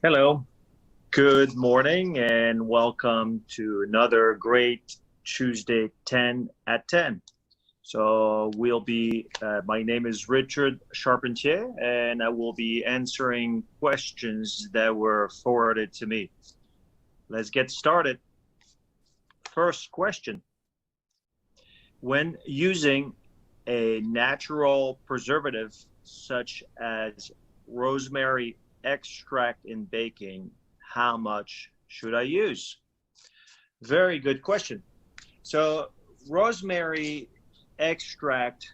Hello, good morning, and welcome to another great Tuesday 10 at 10. My name is Richard Charpentier, and I will be answering questions that were forwarded to me. Let's get started. First question. When using a natural preservative such as rosemary extract in baking, how much should I use? Very good question. So rosemary extract,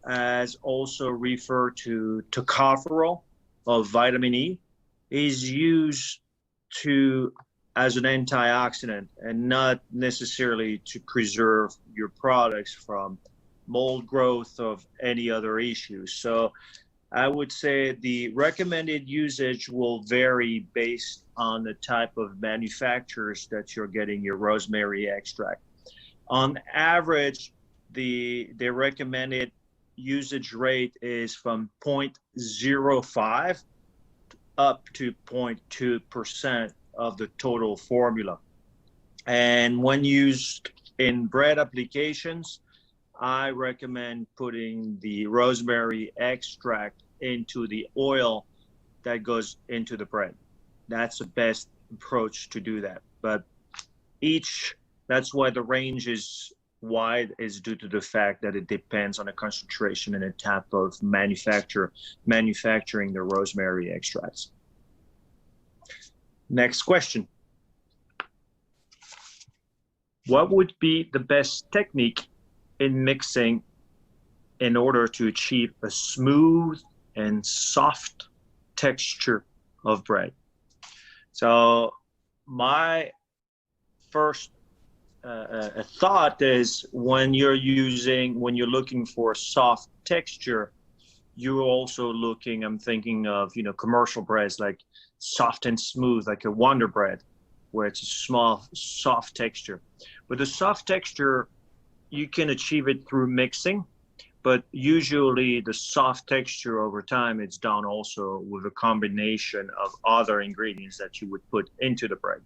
as also referred to tocopherol of vitamin E, is used as an antioxidant and not necessarily to preserve your products from mold growth of any other issues. So I would say the recommended usage will vary based on the type of manufacturers that you're getting your rosemary extract. On average, the recommended usage rate is from 0.05 up to 0.2% of the total formula. And when used in bread applications, I recommend putting the rosemary extract into the oil that goes into the bread. That's the best approach to do that. But that's why the range is wide, is due to the fact that it depends on the concentration and the type of manufacturing the rosemary extracts. Next question. What would be the best technique in mixing in order to achieve a smooth and soft texture of bread? So my first thought is when you're looking for soft texture, you're also I'm thinking of, commercial breads like soft and smooth, like a Wonder Bread, where it's a small, soft texture. But the soft texture, you can achieve it through mixing, but usually the soft texture over time, it's done also with a combination of other ingredients that you would put into the bread.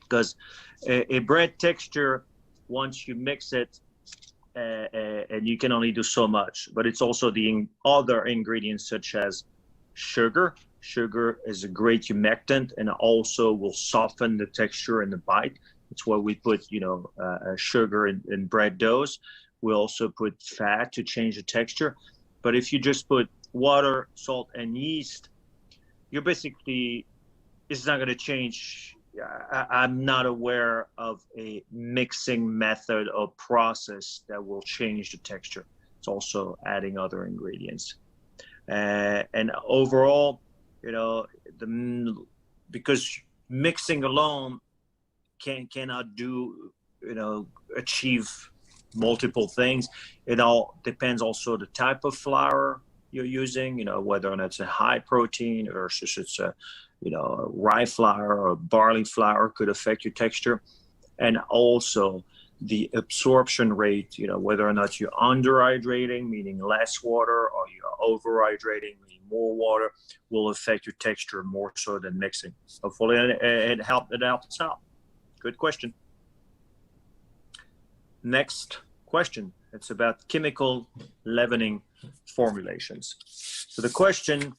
Because a bread texture, once you mix it, and you can only do so much, but it's also the other ingredients such as sugar. Sugar is a great humectant and also will soften the texture and the bite. That's why we put, sugar in bread doughs. We also put fat to change the texture. But if you just put water, salt, and yeast, it's not going to change. I'm not aware of a mixing method or process that will change the texture. It's also adding other ingredients. And overall, because mixing alone cannot achieve multiple things. It all depends also the type of flour you're using, whether or not it's a high protein or it's a rye flour or barley flour could affect your texture. And also the absorption rate, whether or not you're underhydrating, meaning less water, or you're overhydrating, meaning more water, will affect your texture more so than mixing. Hopefully it helps out. Good question. Next question. It's about chemical leavening formulations. So the question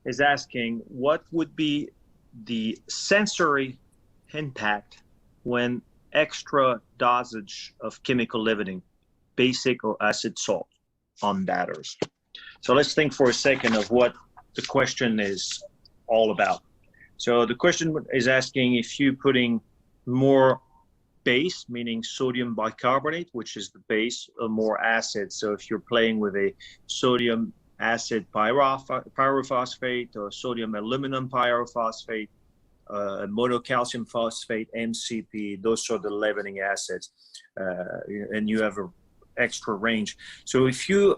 is asking, what would be the sensory impact when extra dosage of chemical leavening, basic or acid salt, on batters? So let's think for a second of what the question is all about. So the question is asking if you're putting more base, meaning sodium bicarbonate, which is the base, or more acid. So if you're playing with a sodium acid pyrophosphate or sodium aluminum pyrophosphate, monocalcium phosphate, MCP, those are the leavening acids, and you have an extra range. So if the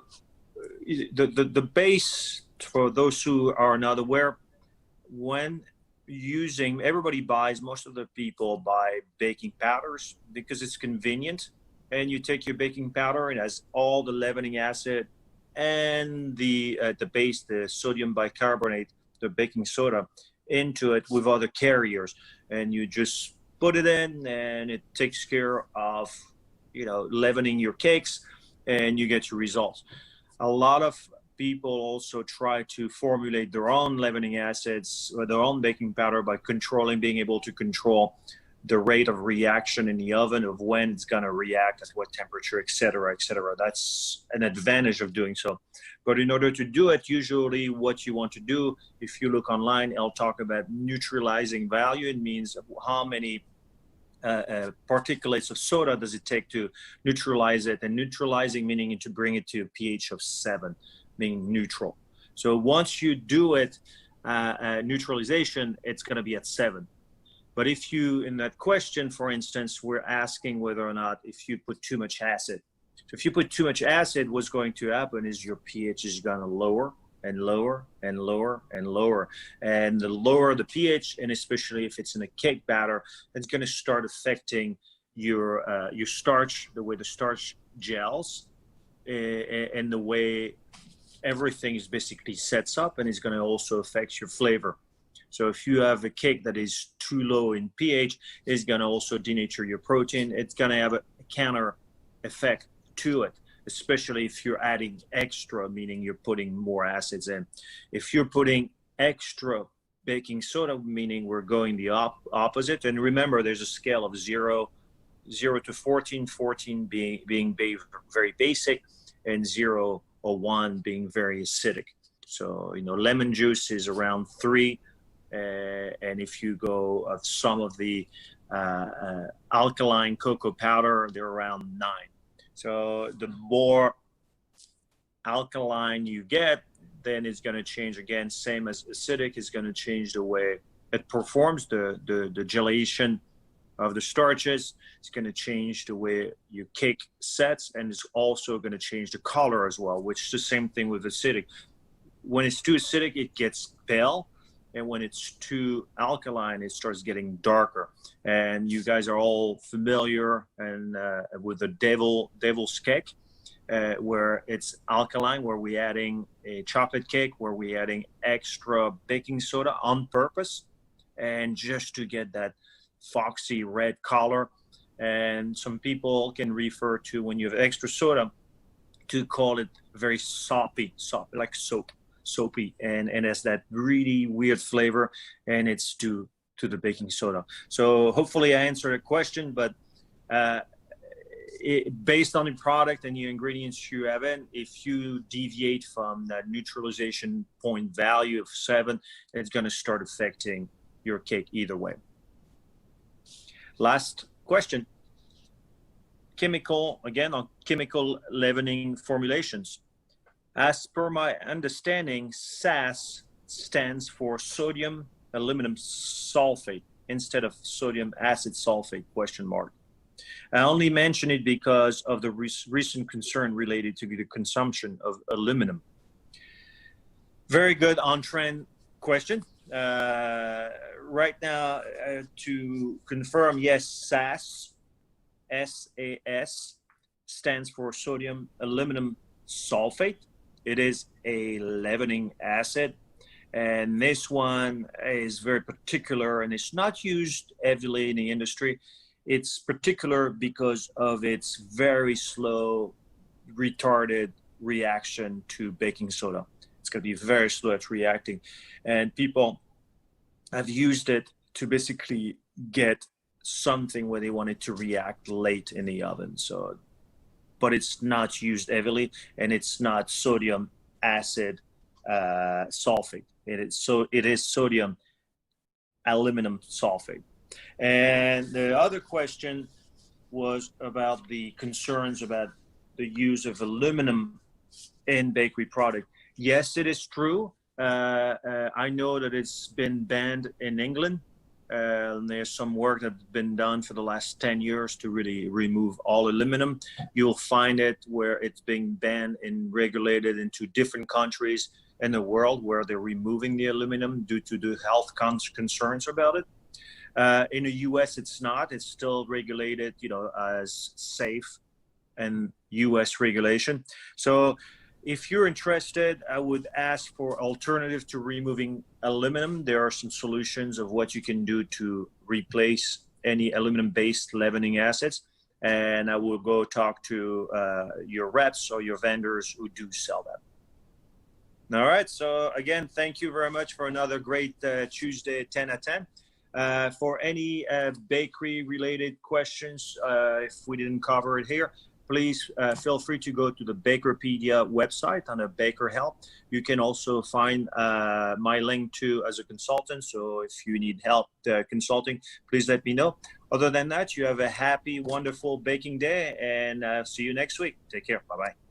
base, for those who are not aware, when most of the people buy baking powders because it's convenient, and you take your baking powder, it has all the leavening acid and the base, the sodium bicarbonate, the baking soda, into it with other carriers, and you just put it in, and it takes care of, you know, leavening your cakes, and you get your results. A lot of people also try to formulate their own leavening acids or their own baking powder by being able to control the rate of reaction in the oven, of when it's going to react, at what temperature, et cetera, et cetera. That's an advantage of doing so. But in order to do it, usually what you want to do, if you look online, I'll talk about neutralizing value. It means how many particulates of soda does it take to neutralize it, and neutralizing meaning to bring it to a pH of 7, meaning neutral. So once you do it, neutralization, it's going to be at 7. But if you, in that question, for instance, we're asking whether or not if you put too much acid. So if you put too much acid, what's going to happen is your pH is going to lower and lower and lower and lower. And the lower the pH, and especially if it's in a cake batter, it's going to start affecting your starch, the way the starch gels, and the way everything is basically sets up, and it's going to also affect your flavor. So if you have a cake that is too low in pH, it's going to also denature your protein. It's going to have a counter effect to it, especially if you're adding extra, meaning you're putting more acids in. If you're putting extra baking soda, meaning we're going the opposite. And remember, there's a scale of 0 to 14, 14 being very basic, and 0 or 1 being very acidic. So, you know, lemon juice is around 3. And if you go of some of the alkaline cocoa powder, they're around 9. So the more alkaline you get, then it's going to change again. Same as acidic, is going to change the way it performs, the gelation of the starches. It's going to change the way your cake sets, and it's also going to change the color as well, which is the same thing with acidic. When it's too acidic, it gets pale. And when it's too alkaline, it starts getting darker. And you guys are all familiar with the devil's cake, where it's alkaline, where we're adding a chocolate cake, where we're adding extra baking soda on purpose, and just to get that foxy red color. And some people can refer to, when you have extra soda, to call it very soppy, like soapy, and has that really weird flavor, and it's due to the baking soda. So hopefully I answered the question, but based on the product and the ingredients you have in, if you deviate from that neutralization point value of 7, it's going to start affecting your cake either way. Last question. Chemical leavening formulations. As per my understanding, SAS stands for sodium aluminum sulfate instead of sodium acid sulfate, ? I only mention it because of the recent concern related to the consumption of aluminum. Very good on-trend question. Right now, to confirm, yes, SAS, SAS, stands for sodium aluminum sulfate. It is a leavening acid, and this one is very particular, and it's not used heavily in the industry. It's particular because of its very slow, retarded reaction to baking soda. It's going to be very slow at reacting, and people have used it to basically get something where they want it to react late in the oven. So, but it's not used heavily, and it's not sodium acid sulfate. It is sodium aluminum sulfate. And the other question was about the concerns about the use of aluminum in bakery product. Yes, it is true. I know that it's been banned in England. There's some work that's been done for the last 10 years to really remove all aluminum. You'll find it where it's being banned and regulated into different countries in the world, where they're removing the aluminum due to the health concerns about it. In the US, it's not. It's still regulated, you know, as safe and US regulation. So If you're interested, I would ask for alternatives to removing aluminum. There are some solutions of what you can do to replace any aluminum-based leavening acids. And I will go talk to your reps or your vendors who do sell that. All right. So again, thank you very much for another great Tuesday 10 at 10. For any bakery-related questions, if we didn't cover it here, please feel free to go to the Bakerpedia website under Baker Help. You can also find my link to as a consultant. So if you need help consulting, please let me know. Other than that, you have a happy, wonderful baking day, and see you next week. Take care. Bye-bye.